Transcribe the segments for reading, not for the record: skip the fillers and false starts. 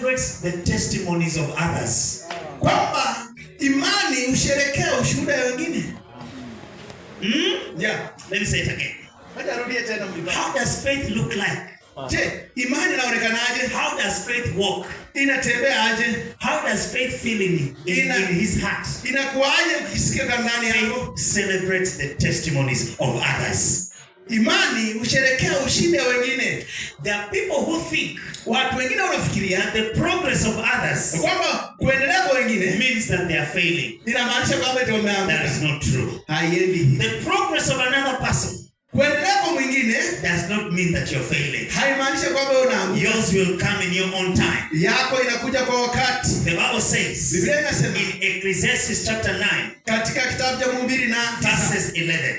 celebrates the testimonies of others. Kwamba imani usherekea ushuhuda wa wengine. Yeah, let me say it again. How does faith look like? Je, imani inaonekanaje? How does faith walk? Inatembea aje? How does faith feel in his heart? Inakuaje ukisikia ndani yako? Celebrates the testimonies of others. Imani usherekea ushindi wa wengine. There are people who think watu wengine wanafikiria the progress of others kwamba kuendelea kwa wengine means that they are failing. Inamaanisha kwamba eti wameanguka. That is not true. Haiendi. The progress of another person kuendelea kwa mwingine does not mean that you're failing. Haimaanishi kwamba unaanguka. Yours will come in your own time. Yako inakuja kwa wakati. The Bible says Biblia inasema in Ecclesiastes chapter 9 katika kitabu cha Mhubiri na verses 11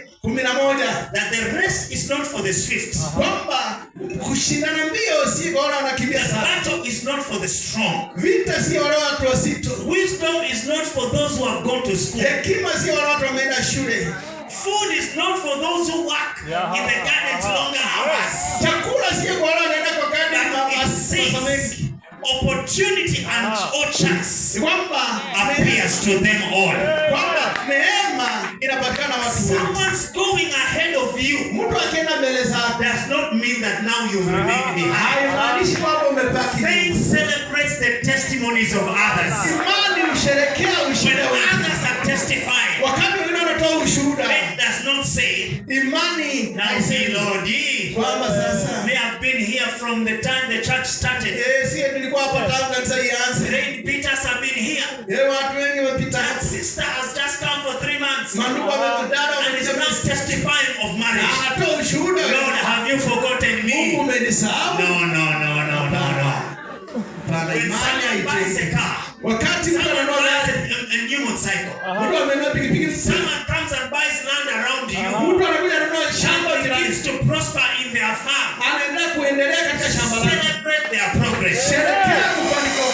that the race is not for the swift. Kwamba kushindana mbio si kwa wale wanakimbia sana. The battle is not for the strong. Vita si wale watu wazito. Wisdom is not for those who have gone to school. Hekima si wale watu wameenda shule. Food is not for those who work in the gardens longer hours. Chakula si kwa wale wanaenda kwa garden masaa mengi. Opportunity and chance kwamba appears to them all. Kwamba neema inapatikana watu wote. Someone's going ahead of you. Mtu akienda mbele zako does not mean that now you've remained behind. Haimaanishi kwamba umebaki. Faith celebrates the testimonies of others. Imani usherekea ushuhuda wa others are testifying. Wakati wengine wanatoa ushuhuda. Faith does not say imani now say Lord kwamba sasa may have been here from the time the church started. Si tulikuwa hapa tangu kanisa ianze. Great Peters have been here. Watu wengi wamepita. That sister has just come for 3 months. Mandugu wamekutana and is now testifying of marriage. Anatoa ushuhuda. Lord, have you forgotten me? Mungu umenisahau? No. Bana imani haitaki. Wakati mtu ananunua a new motorcycle. Mtu amenunua pikipiki. Someone comes and buys land around you. Mtu anakuja ananunua shamba begins to prosper in their farm. Anaendelea kuendelea katika shamba lake. Celebrate their progress. Sherekea kufanikiwa.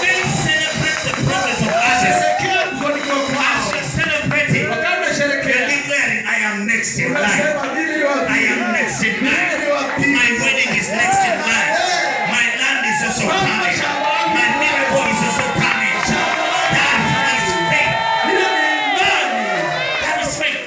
Celebrate the progress of others. Sherekea kufanikiwa kwao. Celebrating. Wakati sherekea. Declaring I am next in line. I am next in line. My wedding is next in line. My land is also coming. My miracle is also coming. That is faith. That is faith.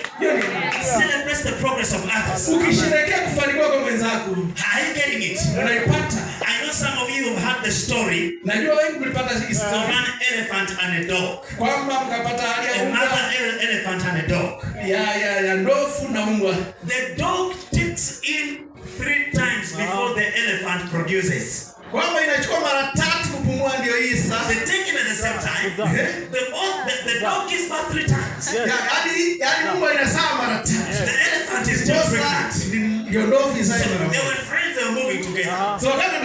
It celebrates the progress of others. Ukisherekea kufanikiwa kwa mwenzako. Are you getting it? Unaipata. I know some of you have heard the story. Najua wengi mlipata hii story. Of an elephant and a dog. Kwamba mkapata hali ya another elephant and a dog. Ya ndovu na mbwa. The dog takes in 3 times before the elephant produces. Kwamba inachukua mara 3 kupumua ndio hii sasa. They take it at the same time. The dog gives birth 3 times. Yani mbwa inazaa mara 3. The elephant is just pregnant. Ndio ndovu izaa mara 1. They were friends, they were moving together. So wakati